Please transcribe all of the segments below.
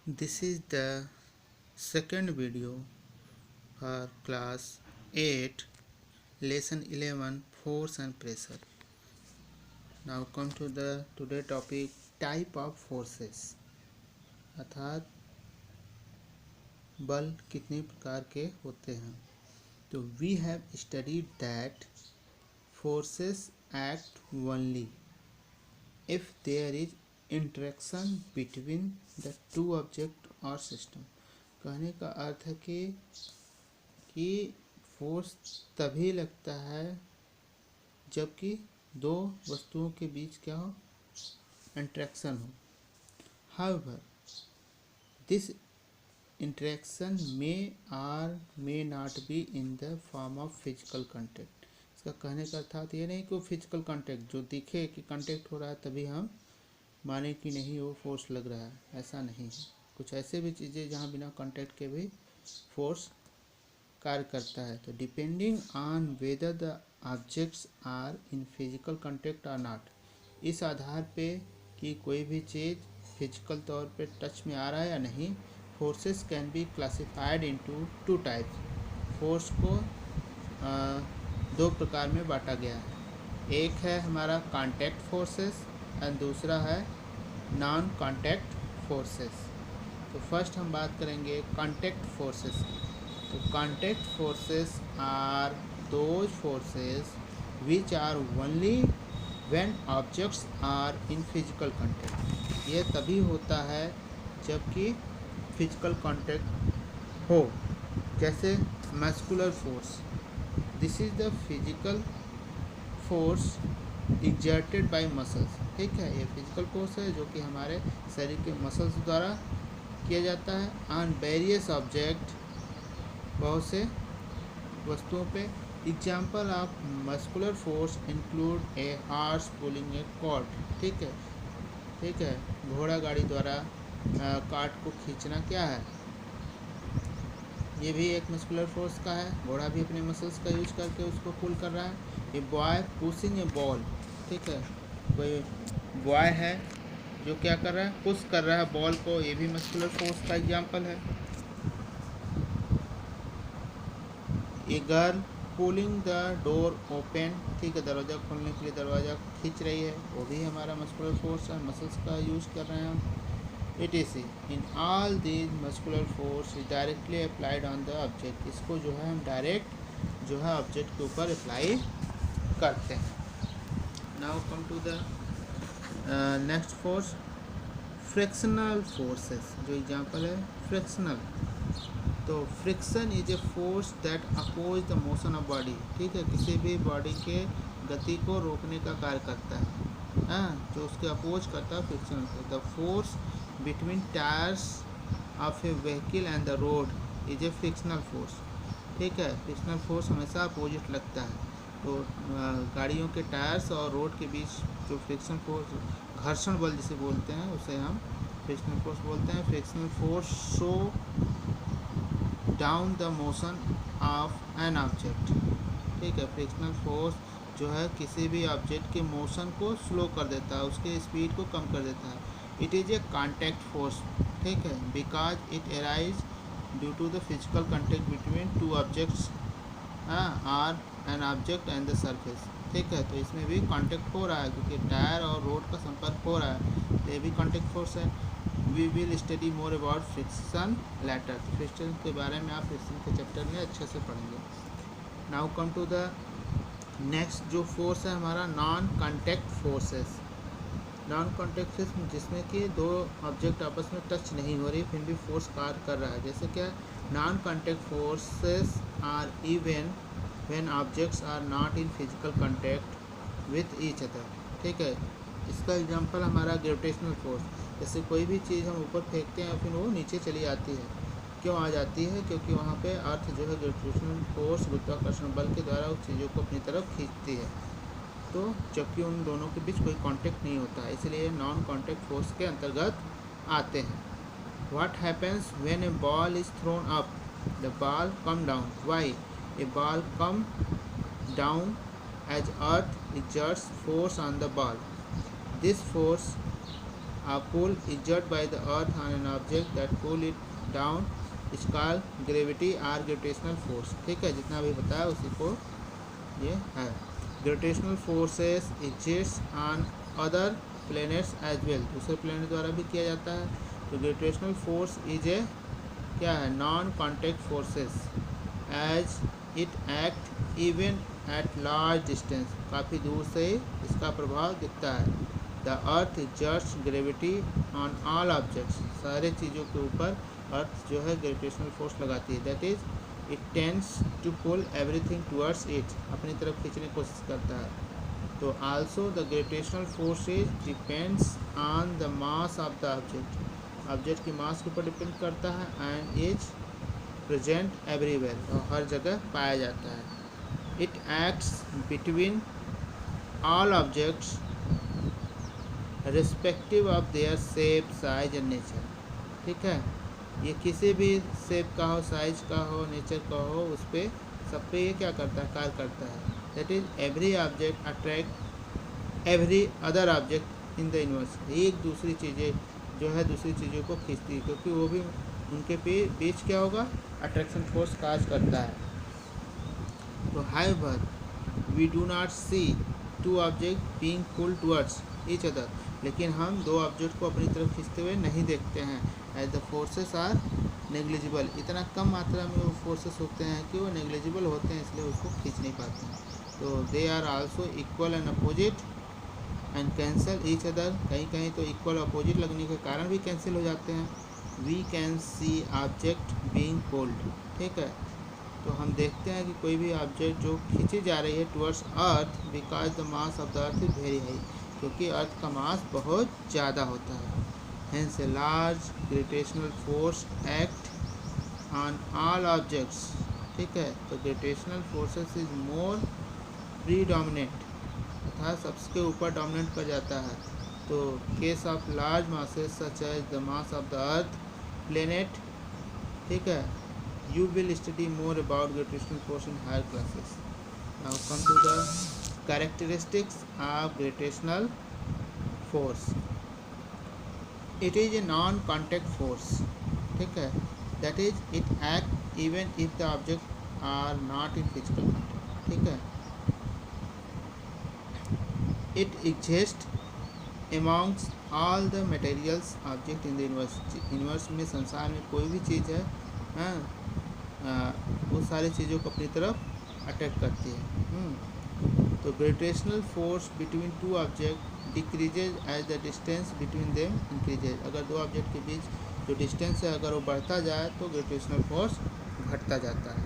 This is the second video for class 8 lesson 11 force and pressure. Now come to the today topic type of forces अर्थात बल कितने प्रकार के होते हैं. तो we have studied that forces act only if there is interaction between the two object or system. कहने का अर्थ है कि फोर्स तभी लगता है जबकि दो वस्तुओं के बीच क्या हो, इंटरेक्शन हो. However this interaction may or may not be in the form of physical contact. इसका कहने का अर्थात ये नहीं कि फिजिकल कांटेक्ट जो दिखे कि कांटेक्ट हो रहा है तभी हम माने कि नहीं वो फोर्स लग रहा है, ऐसा नहीं है. कुछ ऐसे भी चीज़ें जहाँ बिना कांटेक्ट के भी फोर्स कार्य करता है. तो depending on whether the objects are in physical contact और नॉट, इस आधार पे कि कोई भी चीज़ फिजिकल तौर पे टच में आ रहा है या नहीं, forces can be classified into two types. Force को दो प्रकार में बांटा गया है. एक है हमारा कांटेक्ट फोर्सेस एंड दूसरा है नॉन कांटेक्ट फोर्सेस. तो फर्स्ट हम बात करेंगे कांटेक्ट फोर्सेस की. तो contact forces are those forces which are only when objects are in physical contact. ये तभी होता है जबकि फिजिकल कांटेक्ट हो. जैसे muscular force, this is the physical force exerted by muscles. ठीक है, ये फिजिकल फोर्स है जो कि हमारे शरीर के मसल्स द्वारा किया जाता है ऑन वेरियस ऑब्जेक्ट, बहुत से वस्तुओं पे. Example of muscular force include a horse pulling a cart. ठीक है, घोड़ा गाड़ी द्वारा कार्ट को खींचना क्या है, ये भी एक मस्कुलर फोर्स का है. घोड़ा भी अपने मसल्स का यूज करके उसको पुल कर रहा है. A boy pushing A ball. ठीक है, कोई बॉय है जो क्या कर रहा है, पुश कर रहा है बॉल को, ये भी मस्कुलर फोर्स का एग्जाम्पल है. A girl pulling the door open. ठीक है, दरवाज़ा खोलने के लिए दरवाज़ा खींच रही है, वो भी हमारा मस्कुलर फोर्स है, मसल्स का यूज कर रहे हैं हम. etc. In all these muscular force is directly applied on the object. इसको जो है हम डायरेक्ट जो है ऑब्जेक्ट के ऊपर अप्लाई करते हैं. Now come to the next force, frictional forces. जो एग्जांपल है फ्रिक्शनल, तो friction is a force that oppose the motion of body. ठीक है, किसी भी बॉडी के गति को रोकने का कार्य करता है. हाँ, जो उसके अपोज करता है friction. The force between tyres of A vehicle and the road is a frictional force. ठीक है, फ्रिक्शनल फोर्स हमेशा अपोजिट लगता है. तो गाड़ियों के टायर्स और रोड के बीच जो फ्रिक्शन फोर्स, घर्षण बल जिसे बोलते हैं, उसे हम फ्रिक्शनल फोर्स बोलते हैं. Frictional force show down the motion of an object. ठीक है, फ्रिक्शनल फोर्स जो है किसी भी ऑब्जेक्ट के मोशन को स्लो कर देता है, उसके स्पीड को कम कर देता है. It is a contact force. ठीक है, because it arise due to the physical contact between two objects or an object and the surface. ठीक है, तो इसमें भी कॉन्टैक्ट हो रहा है क्योंकि टायर और रोड का संपर्क हो रहा है, तो ये भी कॉन्टैक्ट फोर्स है. We will study more about friction later. तो फ्रिक्शन के बारे में आप फ्रिक्शन के चैप्टर में अच्छे से पढ़ेंगे. Now come to the next जो फोर्स है हमारा non contact forces. Non contact force जिसमें कि दो ऑब्जेक्ट आपस में टच नहीं हो रही फिर भी फोर्स कार्य कर रहा है. जैसे क्या, non contact forces are even when objects are not in physical contact with each other. ठीक है, इसका एग्जांपल हमारा ग्रेविटेशनल फोर्स. जैसे कोई भी चीज़ हम ऊपर फेंकते हैं फिर वो नीचे चली आती है. क्यों आ जाती है, क्योंकि वहाँ पे अर्थ जो है ग्रेविटेशनल फोर्स, गुरुत्वाकर्षण बल के द्वारा उस चीज़ों को अपनी तरफ खींचती है. तो जबकि उन दोनों के बीच कोई कांटेक्ट नहीं होता है, इसलिए नॉन कांटेक्ट फोर्स के अंतर्गत आते हैं. What happens when A ball is throne up, the ball come down. Why A ball come down as earth exerts force on the ball. This force A pull exerted by the earth on an object that pull it down is called gravity or gravitational force। ठीक है, जितना भी बताया उसी को ये है। Gravitational forces exist on other planets as well, दूसरे प्लैनेट द्वारा भी किया जाता है। तो ग्रेविटेशनल फोर्स इज ए क्या है, non contact forces as it act even at large distance, काफ़ी दूर से इसका प्रभाव दिखता है। The earth exerts gravity on all objects, सारे चीज़ों के ऊपर अर्थ जो है ग्रेविटेशनल फोर्स लगाती है। That is it tends to pull everything towards it, अपनी तरफ खींचने की कोशिश करता है। तो also the gravitational force is depends on the mass of the object, object की मास के ऊपर डिपेंड करता है। एंड इज प्रेजेंट एवरीवेयर, और हर जगह पाया जाता है। It acts between all objects respective of their shape, size and nature. ठीक है, ये किसी भी शेप का हो, साइज का हो, नेचर का हो, उस पर सब पे ये क्या करता है, कार्य करता है। That is every object attract every other object in the universe, एक दूसरी चीज़ें जो है दूसरी चीज़ों को खींचती है, क्योंकि वो भी उनके बीच क्या होगा, अट्रैक्शन फोर्स कार्य करता है। तो however we do not see two object being pulled towards each other, लेकिन हम दो ऑब्जेक्ट को अपनी तरफ खींचते हुए नहीं देखते हैं। As the forces are negligible, इतना कम मात्रा में वो फोर्सेस होते हैं कि वो नेग्लिजिबल होते हैं, इसलिए उसको खींच नहीं पाते हैं। तो they are also equal and opposite and cancel each other, कहीं कहीं तो इक्वल अपोजिट लगने के कारण भी कैंसिल हो जाते हैं। We can see object being pulled, ठीक है, तो हम देखते हैं कि कोई भी ऑब्जेक्ट जो खींची जा रही है towards earth, because the mass of the earth is very high, क्योंकि अर्थ का मास बहुत ज़्यादा होता है। Hence a large gravitational force act on all objects, ठीक है, तो gravitational forces is more predominant, अर्थात सबसे ऊपर डोमिनेट कर जाता है। तो case of large masses such as the mass of the earth planet, ठीक है, you will study more about gravitational force in higher classes. Now come to the characteristics of gravitational force. It is a non-contact force, ठीक है, that is it act even if the object are not in physical contact, ठीक है। It exists amongst all the materials object in the universe, universe में, संसार में कोई भी चीज़ है, हाँ, वो सारी चीज़ों को अपनी तरफ अट्रैक्ट करती है। तो gravitational force between two object decreases as the distance between them increases, अगर दो ऑब्जेक्ट के बीच जो डिस्टेंस है अगर वो बढ़ता जाए तो ग्रेविटेशनल फोर्स घटता जाता है।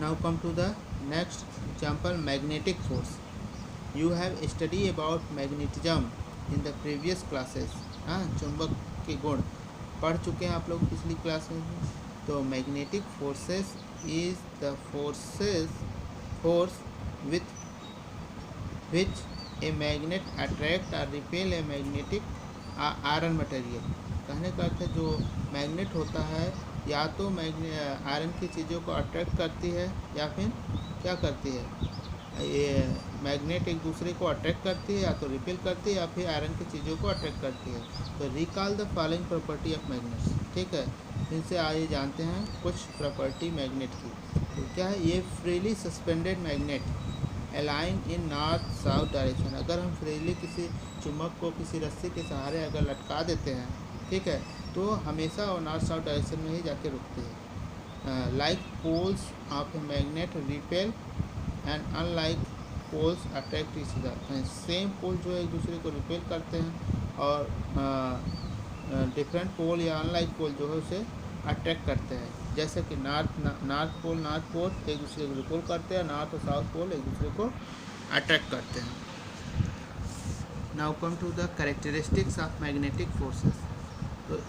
Now come to the next example, magnetic force. You have study about magnetism in the previous classes, हाँ, चुंबक के गुण पढ़ चुके हैं आप लोग पिछली क्लास में भी। तो magnetic forces is the force with which a magnet attract और repel a magnetic iron material. कहने का अर्थ है जो मैग्नेट होता है या तो आयरन की चीज़ों को अट्रैक्ट करती है या फिर क्या करती है, ये मैग्नेट एक दूसरे को अट्रैक्ट करती है या तो रिपेल करती है या फिर आयरन की चीज़ों को अट्रैक्ट करती है। तो recall the following property of magnets, ठीक है, इनसे आइए जानते हैं कुछ प्रॉपर्टी मैग्नेट की। तो क्या है, ये फ्रीली सस्पेंडेड मैग्नेट अलाइंग इन नॉर्थ साउथ डायरेक्शन, अगर हम फ्रीली किसी चुम्बक को किसी रस्सी के सहारे अगर लटका देते हैं, ठीक है, तो हमेशा वो नॉर्थ साउथ डायरेक्शन में ही जाके रुकती है। Like poles of a magnet repel and unlike poles attract each other, same pole जो है एक दूसरे को रिपेल करते हैं और डिफरेंट पोल या अनलाइक पोल जो है उसे अट्रैक्ट करते हैं। जैसे कि नॉर्थ पोल एक दूसरे को रिपेल करते हैं, नॉर्थ और साउथ पोल एक दूसरे को अट्रैक्ट करते हैं। Now come to the characteristics of magnetic forces. तो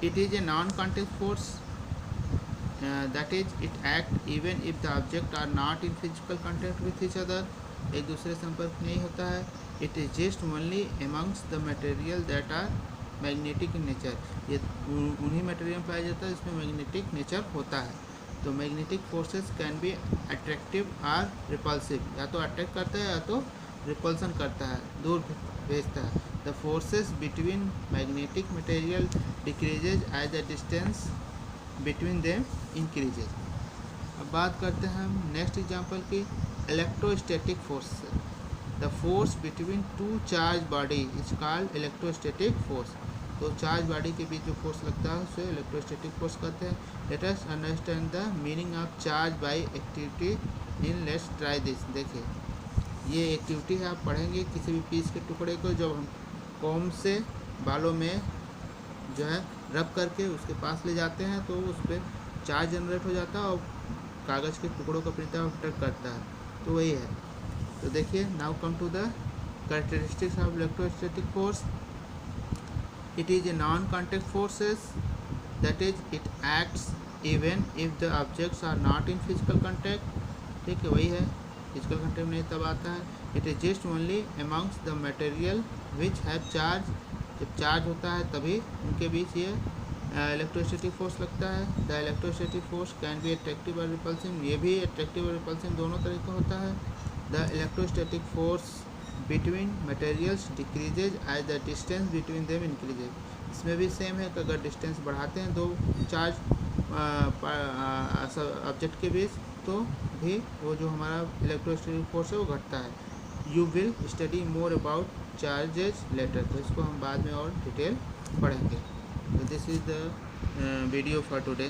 it is a non contact force, that is it act even if the object are not in physical contact with each other, एक दूसरे संपर्क नहीं होता है। It exist only amongst the material that are magnetic in nature, ये उन्हीं material में पाया जाता है जिसमें मैग्नेटिक नेचर होता है। तो magnetic forces can be attractive और रिपल्सिव, या तो अट्रैक्ट करता है या तो रिपल्सन करता है, दूर भेजता है। The forces between magnetic material decreases as the distance between them increases. अब बात करते हैं हम नेक्स्ट एग्जांपल की, electrostatic force. The force between two charge body is called electrostatic force. तो चार्ज बॉडी के बीच जो फोर्स लगता है उसे इलेक्ट्रोस्टैटिक फोर्स कहते हैं। Let us understand the meaning of charge by activity in let's try this. देखिए ये एक्टिविटी है, आप पढ़ेंगे किसी भी पीस के टुकड़े को जब हम कॉम से बालों में जो है रब करके उसके पास ले जाते हैं तो उस पर चार्ज जनरेट हो जाता है और कागज़ के टुकड़ों को अपनी तरफ अट्रैक्ट करता है, तो वही है। तो देखिए now come to the characteristics of electrostatic force. It is a non contact forces, that is it acts even if the objects are not in physical contact. ठीक है, वही है, फिजिकल कॉन्टैक्ट नहीं तब आता है। It exist only amongst the material which have charge. जब charge होता है तभी उनके बीच ये इलेक्ट्रोस्टैटिक फोर्स लगता है। The electrostatic force can be attractive और रिपल्सिव, ये भी अट्रैक्टिव और रिपल्सिव दोनों तरह का होता है। The electrostatic force between materials decreases as the distance between them increases. इसमें भी सेम है कि अगर डिस्टेंस बढ़ाते हैं दो चार्ज ऑब्जेक्ट के बीच तो भी वो जो हमारा इलेक्ट्रोस्टैटिक फोर्स है वो घटता है। You will study more about charges later, तो इसको हम बाद में और डिटेल पढ़ेंगे। So this is the video for today.